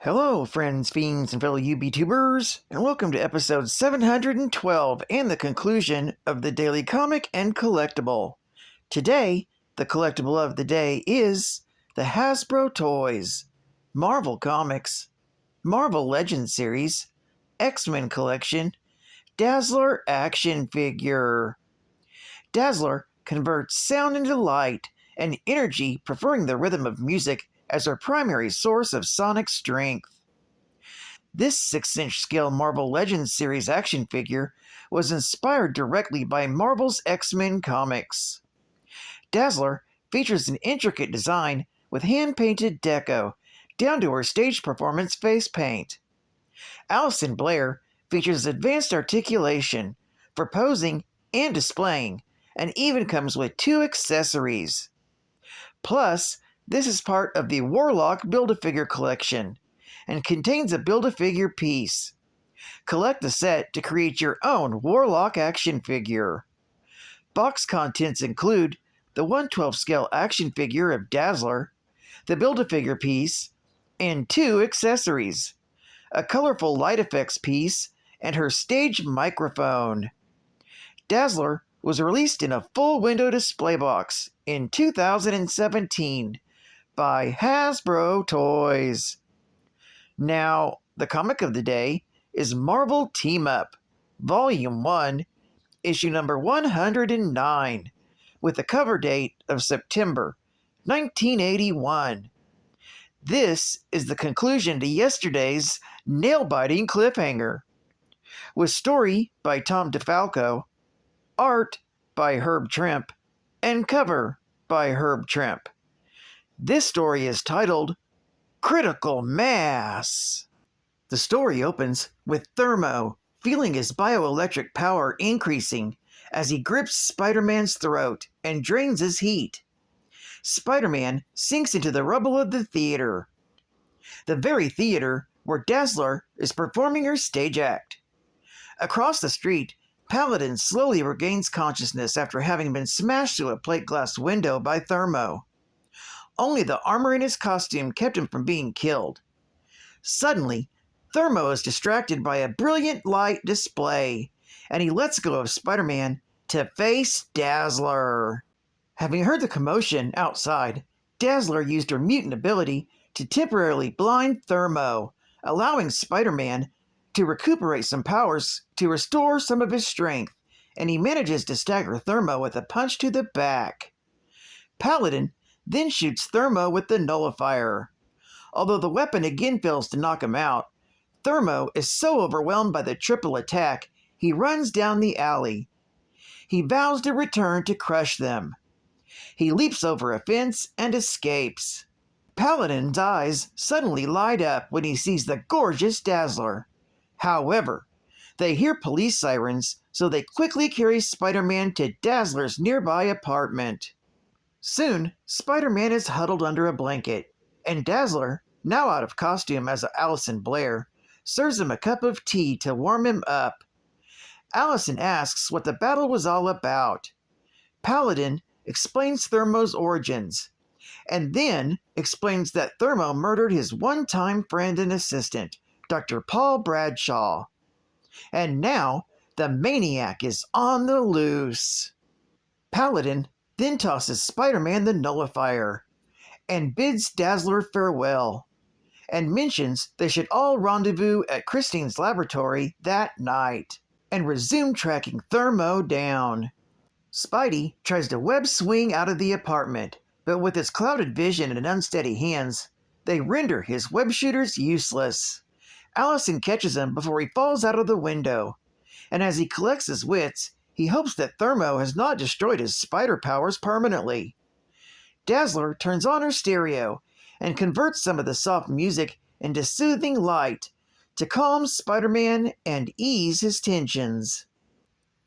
Hello, friends, fiends, and fellow UBTubers, and welcome to episode 712 and the conclusion of the Daily Comic and Collectible. Today, the collectible of the day is the Hasbro Toys, Marvel Comics, Marvel Legends Series, X-Men Collection, Dazzler Action Figure. Dazzler converts sound into light and energy, preferring the rhythm of music as her primary source of sonic strength. This 6-inch scale Marvel Legends series action figure was inspired directly by Marvel's X-Men comics. Dazzler features an intricate design with hand-painted deco, down to her stage performance face paint. Allison Blair features advanced articulation for posing and displaying, and even comes with 2 accessories. Plus, this is part of the Warlock Build-A-Figure collection, and contains a Build-A-Figure piece. Collect the set to create your own Warlock action figure. Box contents include the 1/12 scale action figure of Dazzler, the Build-A-Figure piece, and 2 accessories, a colorful light effects piece, and her stage microphone. Dazzler was released in a full window display box in 2017 by Hasbro Toys. Now, the comic of the day is Marvel Team Up, Volume 1, issue number 109, with the cover date of September 1981. This is the conclusion to yesterday's nail-biting cliffhanger, with story by Tom DeFalco, art by Herb Trimpe, and cover by Herb Trimpe. This story is titled Critical Mass. The story opens with THRU feeling his bioelectric power increasing as he grips Spider-Man's throat and drains his heat. Spider-Man sinks into the rubble of the theater, the very theater where Dazzler is performing her stage act. Across the street, Paladin slowly regains consciousness after having been smashed through a plate glass window by THRU. Only the armor in his costume kept him from being killed. Suddenly, THRU is distracted by a brilliant light display, and he lets go of Spider-Man to face Dazzler. Having heard the commotion outside, Dazzler used her mutant ability to temporarily blind THRU, allowing Spider-Man to recuperate some powers to restore some of his strength, and he manages to stagger THRU with a punch to the back. Paladin then shoots THRU with the nullifier. Although the weapon again fails to knock him out, THRU is so overwhelmed by the triple attack, he runs down the alley. He vows to return to crush them. He leaps over a fence and escapes. Paladin's eyes suddenly light up when he sees the gorgeous Dazzler. However, they hear police sirens, so they quickly carry Spider-Man to Dazzler's nearby apartment. Soon, Spider-Man is huddled under a blanket, and Dazzler, now out of costume as Allison Blair, serves him a cup of tea to warm him up. Allison asks what the battle was all about. Paladin explains THRU's origins, and then explains that THRU murdered his one-time friend and assistant, Dr. Paul Bradshaw. And now, the maniac is on the loose. Paladin then tosses Spider-Man the nullifier, and bids Dazzler farewell, and mentions they should all rendezvous at Christine's laboratory that night, and resume tracking THRU down. Spidey tries to web swing out of the apartment, but with his clouded vision and unsteady hands, they render his web shooters useless. Allison catches him before he falls out of the window, and as he collects his wits, he hopes that THRU has not destroyed his spider powers permanently. Dazzler turns on her stereo and converts some of the soft music into soothing light to calm Spider-Man and ease his tensions.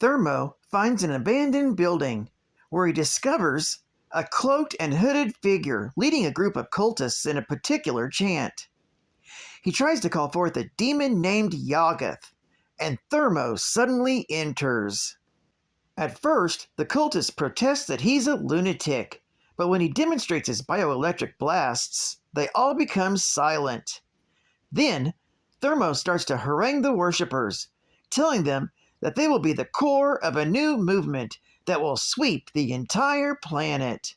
THRU finds an abandoned building where he discovers a cloaked and hooded figure leading a group of cultists in a particular chant. He tries to call forth a demon named Yoggoth, and THRU suddenly enters. At first, the cultists protest that he's a lunatic, but when he demonstrates his bioelectric blasts, they all become silent. Then, THRU starts to harangue the worshippers, telling them that they will be the core of a new movement that will sweep the entire planet.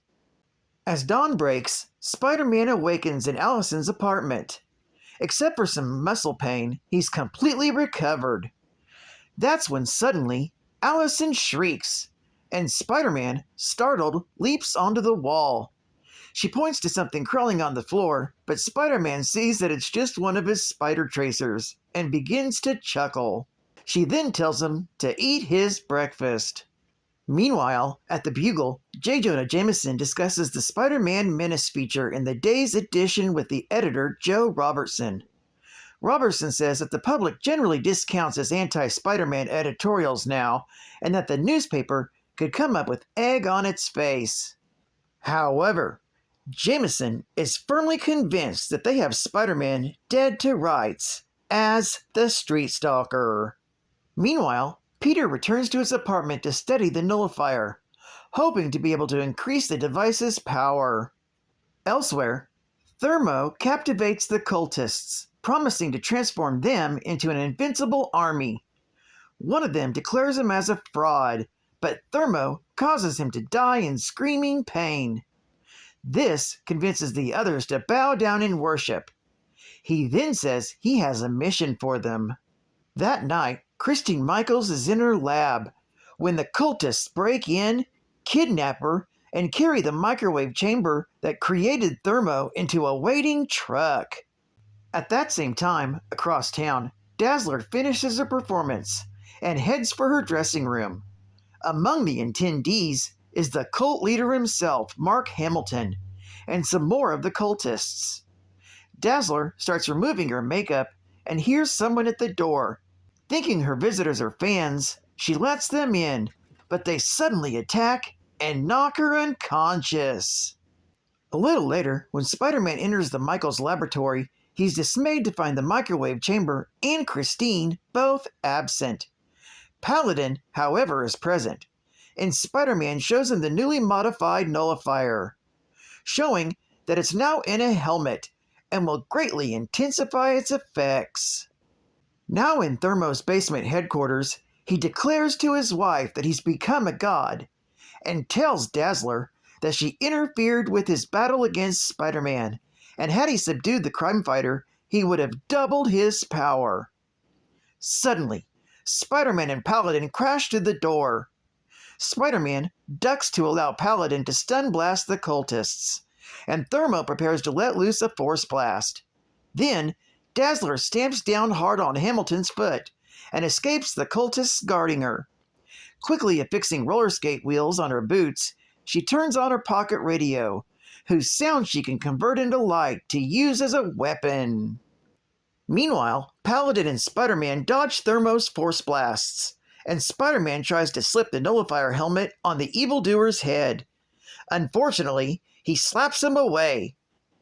As dawn breaks, Spider-Man awakens in Allison's apartment. Except for some muscle pain, he's completely recovered. That's when suddenly, Allison shrieks, and Spider-Man, startled, leaps onto the wall. She points to something crawling on the floor, but Spider-Man sees that it's just one of his spider tracers, and begins to chuckle. She then tells him to eat his breakfast. Meanwhile, at the Bugle, J. Jonah Jameson discusses the Spider-Man Menace feature in the day's edition with the editor, Joe Robertson. Robertson says that the public generally discounts his anti-Spider-Man editorials now, and that the newspaper could come up with egg on its face. However, Jameson is firmly convinced that they have Spider-Man dead to rights as the Street Stalker. Meanwhile, Peter returns to his apartment to study the nullifier, hoping to be able to increase the device's power. Elsewhere, THRU captivates the cultists, promising to transform them into an invincible army. One of them declares him as a fraud, but THRU causes him to die in screaming pain. This convinces the others to bow down in worship. He then says he has a mission for them. That night, Christine Michaels is in her lab when the cultists break in, kidnap her, and carry the microwave chamber that created THRU into a waiting truck. At that same time, across town, Dazzler finishes her performance and heads for her dressing room. Among the attendees is the cult leader himself, Mark Hamilton, and some more of the cultists. Dazzler starts removing her makeup and hears someone at the door. Thinking her visitors are fans, she lets them in, but they suddenly attack and knock her unconscious. A little later, when Spider-Man enters the Michaels laboratory, he's dismayed to find the microwave chamber and Christine both absent. Paladin, however, is present, and Spider-Man shows him the newly modified nullifier, showing that it's now in a helmet and will greatly intensify its effects. Now in THRU's basement headquarters, he declares to his wife that he's become a god, and tells Dazzler that she interfered with his battle against Spider-Man, and had he subdued the crime fighter, he would have doubled his power. Suddenly, Spider-Man and Paladin crash through the door. Spider-Man ducks to allow Paladin to stun blast the cultists, and THRU prepares to let loose a force blast. Then, Dazzler stamps down hard on Hamilton's foot and escapes the cultists guarding her. Quickly affixing roller skate wheels on her boots, she turns on her pocket radio, whose sound she can convert into light to use as a weapon. Meanwhile, Paladin and Spider-Man dodge THRU's force blasts, and Spider-Man tries to slip the nullifier helmet on the evildoer's head. Unfortunately, he slaps him away.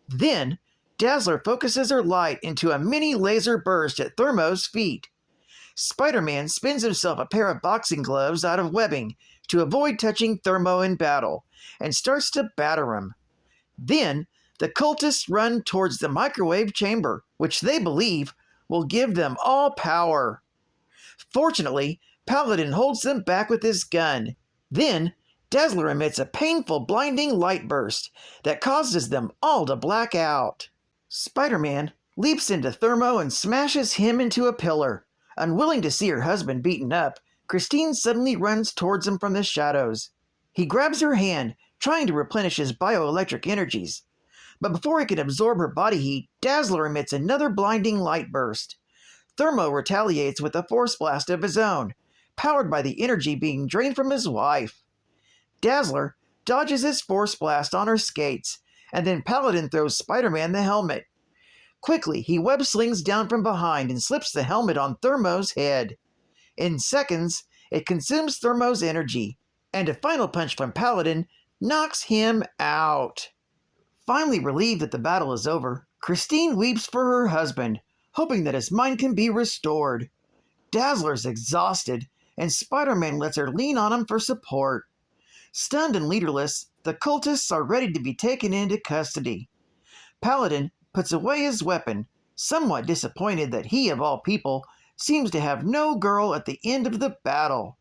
Then, Dazzler focuses her light into a mini laser burst at THRU's feet. Spider-Man spins himself a pair of boxing gloves out of webbing to avoid touching THRU in battle, and starts to batter him. Then, the cultists run towards the microwave chamber, which they believe will give them all power. Fortunately, Paladin holds them back with his gun. Then, Dazzler emits a painful, blinding light burst that causes them all to black out. Spider-Man leaps into THRU and smashes him into a pillar. Unwilling to see her husband beaten up, Christine suddenly runs towards him from the shadows. He grabs her hand, trying to replenish his bioelectric energies. But before he can absorb her body heat, Dazzler emits another blinding light burst. THRU retaliates with a force blast of his own, powered by the energy being drained from his wife. Dazzler dodges his force blast on her skates, and then Paladin throws Spider-Man the helmet. Quickly, he web slings down from behind and slips the helmet on THRU's head. In seconds, it consumes THRU's energy, and a final punch from Paladin knocks him out. Finally relieved that the battle is over, Christine weeps for her husband, hoping that his mind can be restored. Dazzler's exhausted, and Spider-Man lets her lean on him for support. Stunned and leaderless, the cultists are ready to be taken into custody. Paladin puts away his weapon, somewhat disappointed that he, of all people, seems to have no girl at the end of the battle.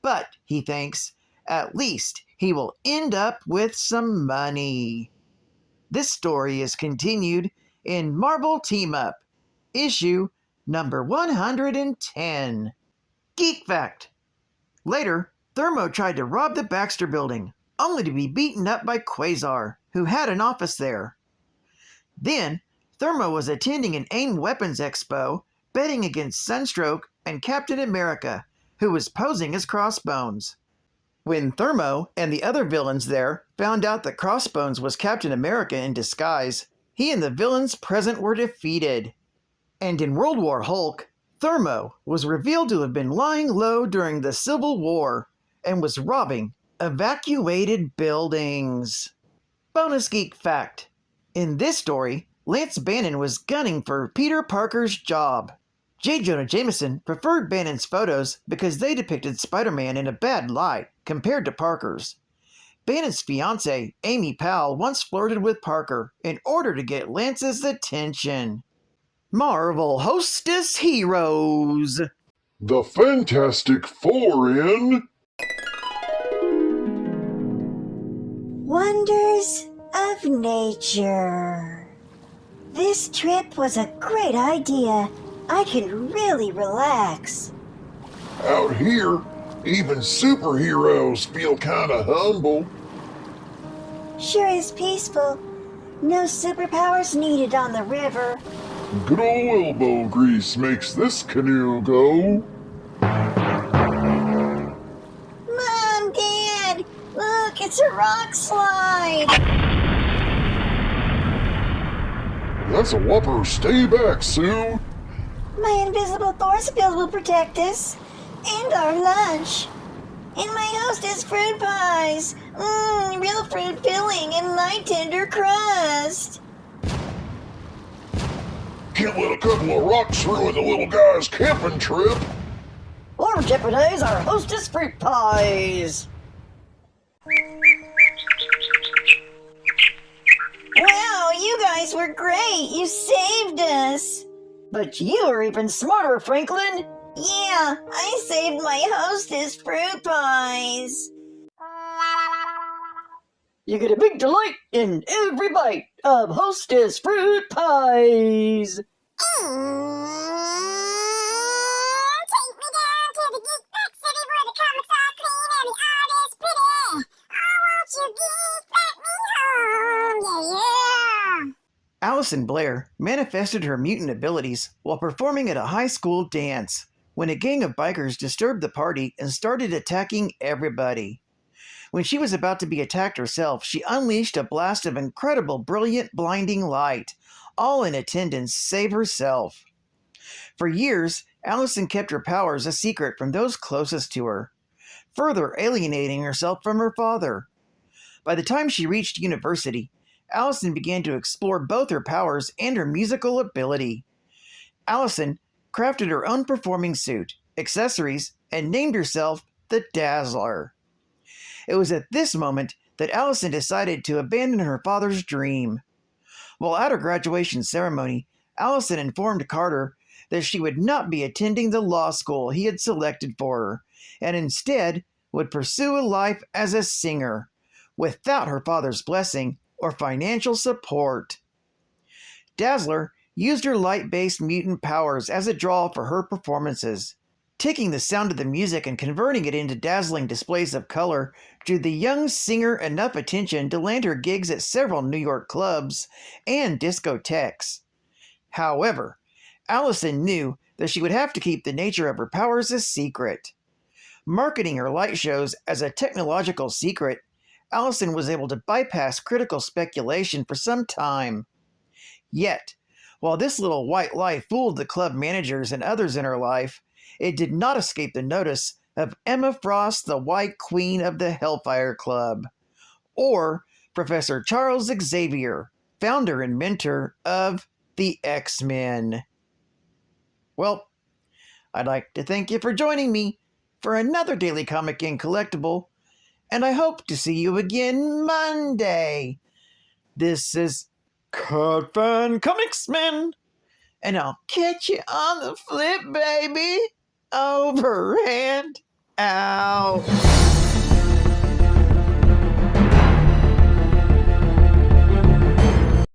But, he thinks, at least he will end up with some money. This story is continued in Marvel Team Up, issue number 110. Geek Fact. Later, THRU tried to rob the Baxter Building, only to be beaten up by Quasar, who had an office there. Then, THRU was attending an AIM Weapons Expo, betting against Sunstroke and Captain America, who was posing as Crossbones. When THRU and the other villains there found out that Crossbones was Captain America in disguise, he and the villains present were defeated. And in World War Hulk, THRU was revealed to have been lying low during the Civil War and was robbing evacuated buildings. Bonus Geek Fact. In this story, Lance Bannon was gunning for Peter Parker's job. J. Jonah Jameson preferred Bannon's photos because they depicted Spider-Man in a bad light compared to Parker's. Bannon's fiancée, Amy Powell, once flirted with Parker in order to get Lance's attention. Marvel Hostess Heroes. The Fantastic Four in Wonders of Nature. This trip was a great idea. I can really relax. Out here, even superheroes feel kinda humble. Sure is peaceful. No superpowers needed on the river. Good old elbow grease makes this canoe go. Mom, Dad, look, it's a rock slide. That's a whopper. Stay back, Sue. My invisible force field will protect us. And our lunch. And my hostess fruit pies. Real fruit filling and light tender crust. Can't let a couple of rocks ruin the little guy's camping trip. Or jeopardize our hostess fruit pies. Wow, you guys were great. You saved us. But you were even smarter, Franklin. Yeah, I saved my hostess fruit pies. You get a big delight in every bite of hostess fruit pies. Take me down to the Geek Fact City where the comics are clean and the art is pretty. Oh, won't you geek fact me home? Yeah, yeah. Allison Blair manifested her mutant abilities while performing at a high school dance when a gang of bikers disturbed the party and started attacking everybody. When she was about to be attacked herself, she unleashed a blast of incredible, brilliant, blinding light, all in attendance save herself. For years, Allison kept her powers a secret from those closest to her, further alienating herself from her father. By the time she reached university, Allison began to explore both her powers and her musical ability. Allison crafted her own performing suit, accessories, and named herself the Dazzler. It was at this moment that Allison decided to abandon her father's dream. While at her graduation ceremony, Allison informed Carter that she would not be attending the law school he had selected for her, and instead would pursue a life as a singer, without her father's blessing or financial support. Dazzler used her light-based mutant powers as a draw for her performances. Taking the sound of the music and converting it into dazzling displays of color drew the young singer enough attention to land her gigs at several New York clubs and discotheques. However, Allison knew that she would have to keep the nature of her powers a secret. Marketing her light shows as a technological secret, Allison was able to bypass critical speculation for some time. Yet, while this little white lie fooled the club managers and others in her life, it did not escape the notice of Emma Frost, the White Queen of the Hellfire Club, or Professor Charles Xavier, founder and mentor of the X-Men. Well, I'd like to thank you for joining me for another Daily Comic and Collectible, and I hope to see you again Monday. This is Cut Fan Comics Man, and I'll catch you on the flip, baby. Over and out.